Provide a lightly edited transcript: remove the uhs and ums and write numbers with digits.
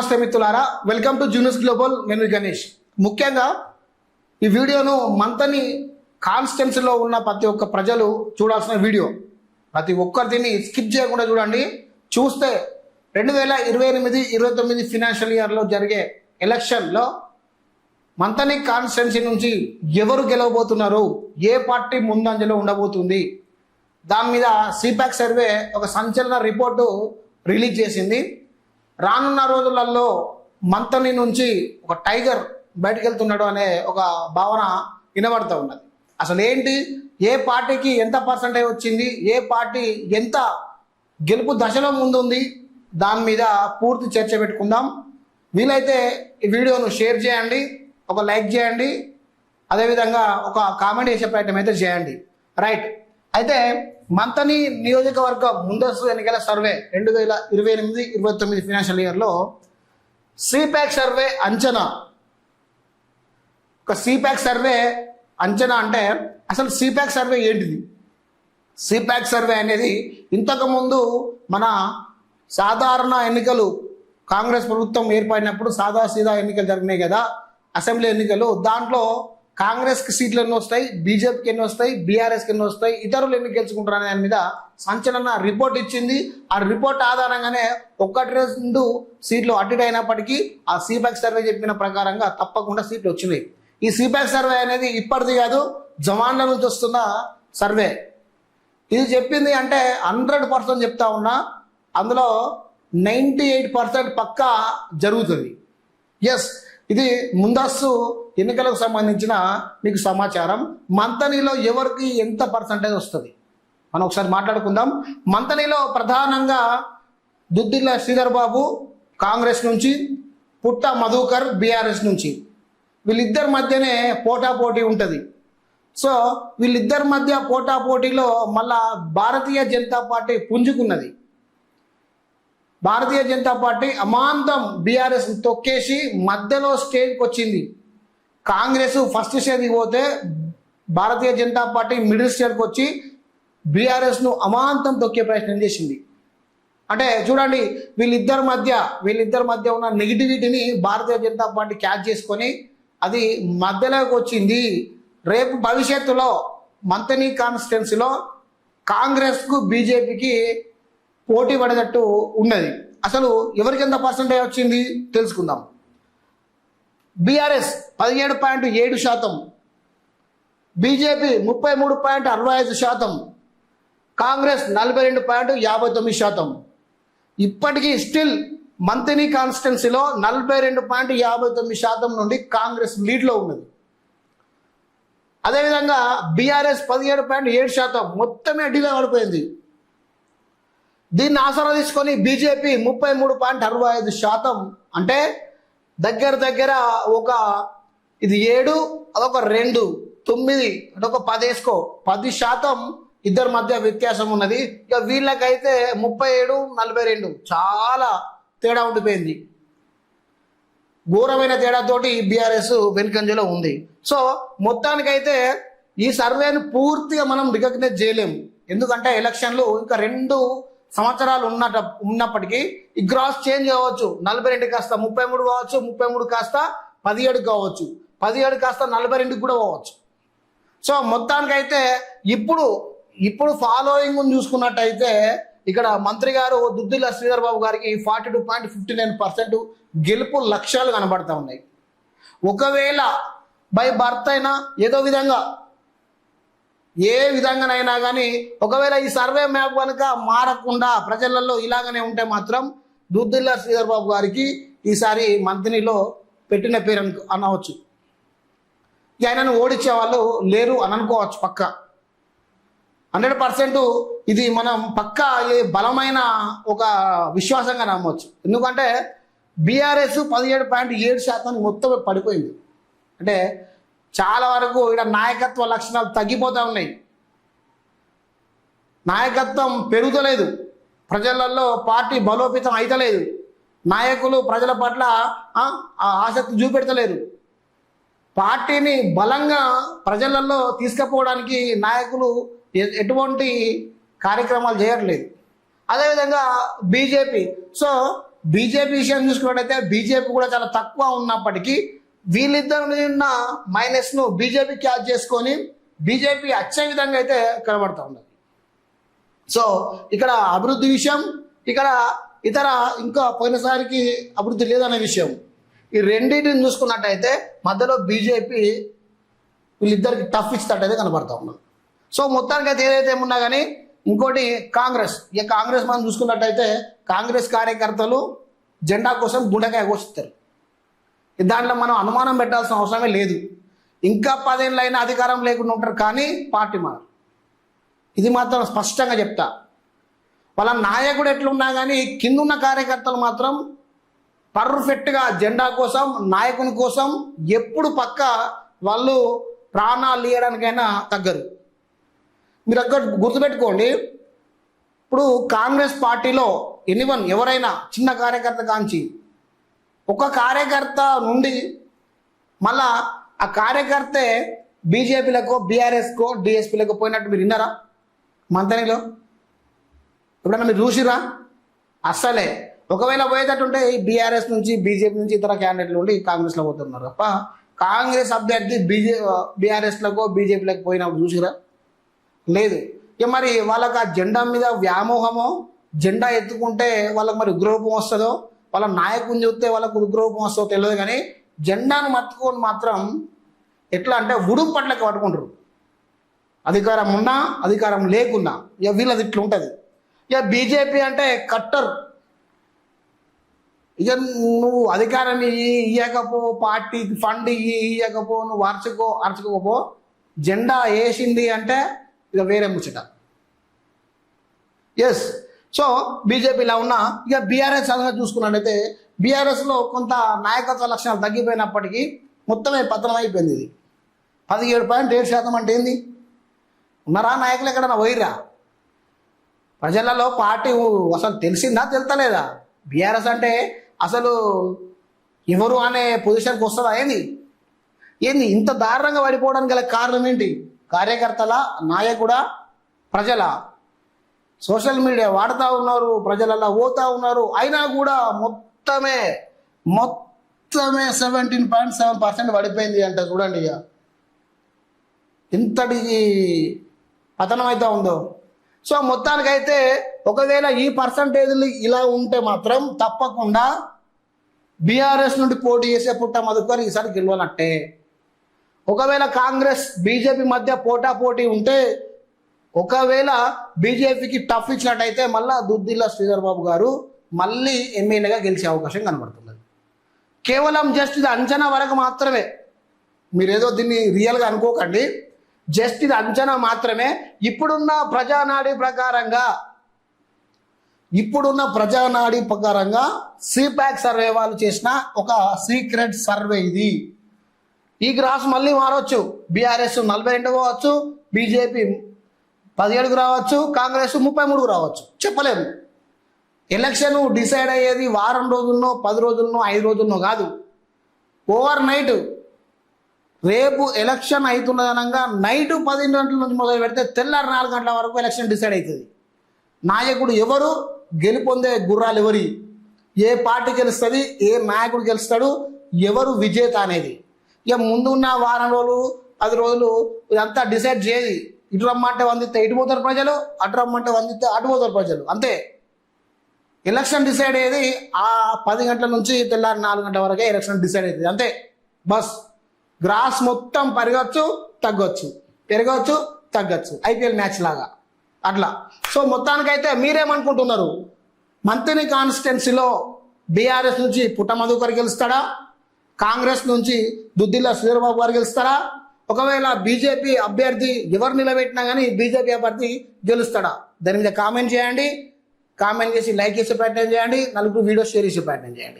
నమస్తే మిత్రులారా, welcome to juniors global. నేను గణేష్. ముఖ్యంగా ఈ వీడియోను మంతని కాన్స్టిట్యున్సీలో ఉన్న ప్రతి ఒక్క ప్రజలు చూడాల్సిన వీడియో. ప్రతి ఒక్కరిని స్కిప్ చేయకుండా చూడండి. చూస్తే 2028-29 ఫినాన్షియల్ ఇయర్లో జరిగే ఎలక్షన్లో మంతని కాన్స్టిట్యున్సీ నుంచి ఎవరు గెలవబోతున్నారు, ఏ పార్టీ ముందంజలో ఉండబోతుంది, దాని మీద సిపాక్ సర్వే ఒక సంచలన రిపోర్టు రిలీజ్ చేసింది. రానున్న రోజులలో మంతని నుంచి ఒక టైగర్ బయటకు వెళ్తున్నాడు అనే ఒక భావన వినబడుతూ ఉన్నది. అసలు ఏంటి, ఏ పార్టీకి ఎంత పర్సంటేజ్ వచ్చింది, ఏ పార్టీ ఎంత గెలుపు దశలో ముందుంది, దాని మీద పూర్తి చర్చ పెట్టుకుందాం. వీలైతే ఈ వీడియోను షేర్ చేయండి, ఒక లైక్ చేయండి, అదేవిధంగా ఒక కామెంట్ చేసే ప్రయత్నం అయితే చేయండి. రైట్. అయితే మంతని నియోజకవర్గ ముందస్తు ఎన్నికల సర్వే 2028-29 ఫినాన్షియల్ ఇయర్లో సిపాక్ సర్వే అంచనా. ఒక సిపాక్ సర్వే అంచనా అంటే అసలు సిపాక్ సర్వే ఏంటిది? సిపాక్ సర్వే అనేది ఇంతకుముందు మన సాధారణ ఎన్నికలు, కాంగ్రెస్ ప్రభుత్వం ఏర్పడినప్పుడు సీదా ఎన్నికలు జరిగినాయి కదా, అసెంబ్లీ ఎన్నికలు. దాంట్లో కాంగ్రెస్కి సీట్లు ఎన్ని వస్తాయి, బీజేపీకి ఎన్ని వస్తాయి, బీఆర్ఎస్కి ఎన్ని వస్తాయి, ఇతరులు ఎన్ని గెలుచుకుంటారనే దాని మీద సంచలన రిపోర్ట్ ఇచ్చింది. ఆ రిపోర్ట్ ఆధారంగానే 1-2 సీట్లు అటు అయినప్పటికీ ఆ సిపాక్ సర్వే చెప్పిన ప్రకారంగా తప్పకుండా సీట్లు వచ్చినాయి. ఈ సిపాక్ సర్వే అనేది ఇప్పటిది కాదు, జమాన్ల నుంచి వస్తున్న సర్వే. ఇది చెప్పింది అంటే 100% చెప్తా ఉన్నా, అందులో 98% పక్కా జరుగుతుంది. ఎస్, ఇది ముందస్తు ఎన్నికలకు సంబంధించిన మీకు సమాచారం. మంతనిలో ఎవరికి ఎంత పర్సంటేజ్ వస్తుంది మనం ఒకసారి మాట్లాడుకుందాం. మంతనిలో ప్రధానంగా దుద్దిల్ల శ్రీధర్ బాబు కాంగ్రెస్ నుంచి, పుట్ట మధుకర్ బీఆర్ఎస్ నుంచి, వీళ్ళిద్దరి మధ్యనే పోటాపోటీ ఉంటుంది. సో వీళ్ళిద్దరి మధ్య పోటాపోటీలో మళ్ళా భారతీయ జనతా పార్టీ పుంజుకున్నది. భారతీయ జనతా పార్టీ అమాంతం బీఆర్ఎస్ తొక్కేసి మధ్యలో స్టేజ్కి వచ్చింది. కాంగ్రెస్ ఫస్ట్ స్టేజ్కి పోతే భారతీయ జనతా పార్టీ మిడిల్ స్టేజ్కి వచ్చి బీఆర్ఎస్ను అమాంతం తొక్కే ప్రయత్నం చేసింది. అంటే చూడండి, వీళ్ళిద్దరి మధ్య ఉన్న నెగిటివిటీని భారతీయ జనతా పార్టీ క్యాచ్ చేసుకొని అది మధ్యలోకి వచ్చింది. రేపు భవిష్యత్తులో మంతని కాన్స్టిట్యున్సీలో కాంగ్రెస్కు బీజేపీకి పోటీ పడేటట్టు ఉన్నది. అసలు ఎవరికి ఎంత పర్సంటేజ్ వచ్చింది తెలుసుకుందాం. BRS 17.7%, BJP 33.65%, Congress 42.59%. ఇప్పటికీ స్టిల్ మంతని కాన్స్టిట్యున్సీలో 42.59% నుండి కాంగ్రెస్ లీడ్లో ఉన్నది. అదేవిధంగా బీఆర్ఎస్ 17.7%, మొత్తమే అడ్డీలో పడిపోయింది. దీన్ని ఆసరా తీసుకొని బీజేపీ 33.65%, అంటే దగ్గర ఒక ఇది 7, అదొక 2, 9, అదొక 10 వేసుకో, 10% ఇద్దరి మధ్య వ్యత్యాసం ఉన్నది. ఇక వీళ్ళకైతే 37-42, చాలా తేడా ఉండిపోయింది. ఘోరమైన తేడాతోటి బీఆర్ఎస్ వెనుకంజలో ఉంది. సో మొత్తానికైతే ఈ సర్వేను పూర్తిగా మనం రికగ్నైజ్ చేయలేము, ఎందుకంటే ఎలక్షన్లు ఇంకా 2 సంవత్సరాలు ఉన్నప్పటికీ ఈ గ్రాస్ చేంజ్ కావచ్చు. 42 కాస్త 33 కావచ్చు, 33 కాస్త 17 కావచ్చు, 17 కాస్త 42 కూడా కావచ్చు. సో మొత్తానికైతే ఇప్పుడు ఫాలోయింగ్ చూసుకున్నట్టయితే ఇక్కడ మంత్రి గారు దుద్దిల్ల శ్రీధర్ బాబు గారికి 42.59% గెలుపు లక్ష్యాలు కనబడతా ఉన్నాయి. ఒకవేళ బై బర్త్ అయినా ఏ విధంగానైనా కానీ ఒకవేళ ఈ సర్వే మ్యాప్ కనుక మారకుండా ప్రజలలో ఇలాగనే ఉంటే మాత్రం దుద్దిల్ల శ్రీధర్ బాబు గారికి ఈసారి మంత్రిలో పెట్టిన పేరు అనవచ్చు. ఆయనను ఓడించే వాళ్ళు లేరు అని అనుకోవచ్చు. పక్క 100% ఇది మనం పక్కా బలమైన ఒక విశ్వాసంగా నమ్మవచ్చు. ఎందుకంటే బీఆర్ఎస్ 17.7% మొత్తం పడిపోయింది. అంటే చాలా వరకు ఇక్కడ నాయకత్వ లక్షణాలు తగ్గిపోతూ ఉన్నాయి, నాయకత్వం పెరుగుతలేదు, ప్రజలలో పార్టీ బలోపేతం అయితలేదు, నాయకులు ప్రజల పట్ల ఆసక్తి చూపెడతలేరు, పార్టీని బలంగా ప్రజలలో తీసుకుపోవడానికి నాయకులు ఎటువంటి కార్యక్రమాలు చేయట్లేదు. అదేవిధంగా బీజేపీ. సో బీజేపీ విషయం చూసుకున్నట్టయితే బీజేపీ కూడా చాలా తక్కువ ఉన్నప్పటికీ వీళ్ళిద్దరి ఉన్న మైనస్ను బీజేపీ క్యాచ్ చేసుకొని బీజేపీ వచ్చే విధంగా అయితే కనబడతా ఉన్నది. సో ఇక్కడ అభివృద్ధి విషయం, ఇక్కడ ఇతర ఇంకా పోయినసారికి అభివృద్ధి లేదనే విషయం, ఈ రెండింటిని చూసుకున్నట్టయితే మధ్యలో బీజేపీ వీళ్ళిద్దరికి టఫ్ ఇచ్చినట్టయితే కనబడతా ఉన్నది. సో మొత్తానికి అయితే ఏదైతే ఉన్నా కానీ ఇంకోటి కాంగ్రెస్, ఇక కాంగ్రెస్ మనం చూసుకున్నట్టయితే కాంగ్రెస్ కార్యకర్తలు జెండా కోసం గుండెకాయ కోసిస్తారు. దాంట్లో మనం అనుమానం పెట్టాల్సిన అవసరమే లేదు. ఇంకా 10 ఏళ్ళైనా అధికారం లేకుండా ఉంటారు కానీ పార్టీ మారు. ఇది మాత్రం స్పష్టంగా చెప్తా. వాళ్ళ నాయకుడు ఎట్లున్నా కానీ కిందున్న కార్యకర్తలు మాత్రం పర్ఫెక్ట్గా జెండా కోసం నాయకుని కోసం ఎప్పుడు పక్క వాళ్ళు ప్రాణాలు ఇవ్వడానికైనా తగ్గరు. మీరు అక్కడ గుర్తుపెట్టుకోండి, ఇప్పుడు కాంగ్రెస్ పార్టీలో ఎవరైనా చిన్న కార్యకర్త కాంచి ఒక కార్యకర్త నుండి మళ్ళా ఆ కార్యకర్తే బీజేపీలకు బీఆర్ఎస్కో డిఎస్పీలకు పోయినట్టు మీరు విన్నారా? మంతనిలో ఎప్పుడన్నా మీరు చూసిరా? అస్సలే. ఒకవేళ పోయేటట్టుంటే ఈ బీఆర్ఎస్ నుంచి బీజేపీ నుంచి ఇతర క్యాండిడేట్లు ఉండి కాంగ్రెస్లో పోతున్నారు తప్ప కాంగ్రెస్ అభ్యర్థి బీఆర్ఎస్లకు బీజేపీలకు పోయినప్పుడు చూసిరా? లేదు. ఇక మరి వాళ్ళకి ఆ జెండా మీద వ్యామోహమో, జెండా ఎత్తుకుంటే వాళ్ళకి మరి ఉగ్రరూపం వస్తుందో, వాళ్ళ నాయకుని చూస్తే వాళ్ళకు ఉగ్రరూపం వస్తుందో తెలియదు కానీ జెండాను మట్టుకొని మాత్రం ఎట్లా అంటే ఉడుపు పట్లకి పట్టుకుంటారు. అధికారం ఉన్నా అధికారం లేకున్నా ఇక వీళ్ళది ఇట్లా ఉంటుంది. ఇక బీజేపీ అంటే కట్టర్. ఇక నువ్వు అధికారం ఇయ్యకపో, పార్టీకి ఫండ్ ఇయ్యకపో, నువ్వు అరచుకోపో, జెండా వేసింది అంటే ఇక వేరే ముచ్చట. ఎస్. సో బీజేపీలో ఉన్న ఇక బీఆర్ఎస్ సంగతి చూసుకున్నట్టయితే బీఆర్ఎస్లో కొంత నాయకత్వ లక్షణాలు తగ్గిపోయినప్పటికీ మొత్తమే పతనం అయిపోయింది. ఇది 17.7% అంటే ఏంది? ఉన్నారా నాయకులు ఎక్కడన్నా పోయిరా? ప్రజలలో పార్టీ అసలు తెలిసిందా తెలుతలేదా? బీఆర్ఎస్ అంటే అసలు ఎవరు అనే పొజిషన్కి వస్తుందా? ఏంది ఇంత దారుణంగా పడిపోవడానికి గల కారణం ఏంటి? కార్యకర్తల, నాయకుడా, ప్రజల? సోషల్ మీడియా వాడుతూ ఉన్నారు, ప్రజలలో పోతూ ఉన్నారు, అయినా కూడా మొత్తమే 17.7% పడిపోయింది అంటే చూడండి ఇక ఎంతటి పతనం అయితే ఉందో. సో మొత్తానికైతే ఒకవేళ ఈ పర్సంటేజ్లు ఇలా ఉంటే మాత్రం తప్పకుండా బీఆర్ఎస్ నుండి పోటీ చేసే పుట్ట మధుకర్ ఈసారి గెలవనట్టే. ఒకవేళ కాంగ్రెస్ బీజేపీ మధ్య పోటాపోటీ ఉంటే, ఒకవేళ బీజేపీకి టఫ్ ఇచ్చినట్టయితే మళ్ళా దుద్దిల్ల శ్రీధర్ బాబు గారు మళ్ళీ ఎమ్మెల్యేగా గెలిచే అవకాశం కనబడుతున్నది. కేవలం జస్ట్ ఇది అంచనా వరకు మాత్రమే. మీరేదో దీన్ని రియల్గా అనుకోకండి, జస్ట్ ఇది అంచనా మాత్రమే. ఇప్పుడున్న ప్రజానాడి ప్రకారంగా సిపాక్ సర్వే వాళ్ళు చేసిన ఒక సీక్రెట్ సర్వే ఇది. ఈ గ్రాఫ్ మళ్ళీ మారవచ్చు. బీఆర్ఎస్ 42 కావచ్చు, బీజేపీ 17 రావచ్చు, కాంగ్రెస్ 33 రావచ్చు, చెప్పలేము. ఎలక్షన్ డిసైడ్ అయ్యేది వారం రోజుల్లో, 10 రోజుల్లో, 5 రోజుల్లో కాదు. ఓవర్ నైట్ రేపు ఎలక్షన్ అవుతున్నదనంగా నైట్ 10 గంటల నుంచి మొదలు పెడితే తెల్లారి 4 గంటల వరకు ఎలక్షన్ డిసైడ్ అవుతుంది. నాయకుడు ఎవరు, గెలుపొందే గుర్రాలు ఎవరి, ఏ పార్టీ గెలుస్తుంది, ఏ నాయకుడు గెలుస్తాడు, ఎవరు విజేత అనేది ఇక ముందున్న వారం రోజులు 10 రోజులు ఇదంతా డిసైడ్ చేయదు. ఇటు రమ్మంటే వందితే ఇటు పోతారు ప్రజలు, అటు రమ్మంటే వందితే అటు పోతారు ప్రజలు, అంతే. ఎలక్షన్ డిసైడ్ అయ్యేది ఆ 10 గంటల నుంచి తెల్లారి 4 గంటల వరకే ఎలక్షన్ డిసైడ్ అవుతుంది, అంతే. బస్ గ్రాస్ మొత్తం పెరగచ్చు తగ్గొచ్చు, పెరగచ్చు తగ్గచ్చు, ఐపీఎల్ మ్యాచ్ లాగా అట్లా. సో మొత్తానికైతే మీరేమనుకుంటున్నారు? మంత్రి కాన్స్టిట్యున్సీలో బీఆర్ఎస్ నుంచి పుట్ట మధుకర్ గెలుస్తాడా, కాంగ్రెస్ నుంచి దుద్దిల్ల శ్రీధర్బాబు గారు గెలుస్తారా? ఒకవేళ బీజేపీ అభ్యర్థి ఎవరు నిలబెట్టినా కానీ బీజేపీ అభ్యర్థి గెలుస్తాడా? దాని మీద కామెంట్ చేయండి. కామెంట్ చేసి లైక్ చేసి ప్రయత్నం చేయండి, 4 వీడియో షేర్ చేసి ప్రయత్నం చేయండి.